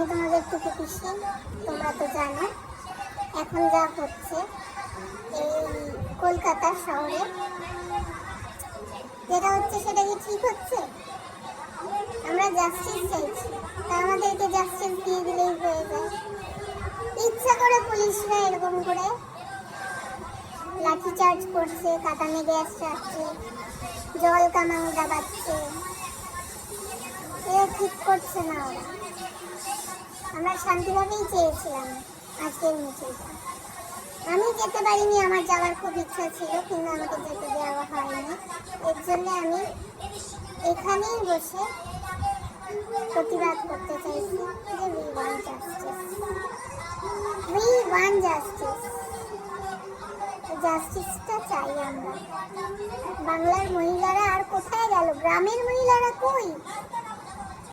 আমি তোমাদের টুকু পিসি, তোমরা তো জানো এখন যা হচ্ছে এই কলকাতা শহরে, যেটা হচ্ছে সেটা কি ঠিক হচ্ছে? আমরা জাস্টিস চাইছি, তা আমাদেরকে জাস্টিস দিয়ে দিলেই হয়ে যায়। ইচ্ছা করে পুলিশরা এরকম করে লাঠিচার্জ করছে, কাটানে গ্যাস ছাড়ছে, জল কামান দাবাচ্ছে, এ ঠিক করছে না ওরা। আমরা শান্তিভাবেই চেয়েছিলাম আজকের মিছিলটা। আমি যেতে পারিনি, আমার যাওয়ার খুব ইচ্ছা ছিল, কিন্তু আমাকে যেতে দেওয়া হয়নি। এর জন্য আমি এখানেই বসে প্রতিবাদ করতে চাইছি যে we want justice, we want justice. জাস্টিসটা চাই আমরা। বাংলার মহিলারা আর কোথায় গেল? গ্রামের মহিলারা কই?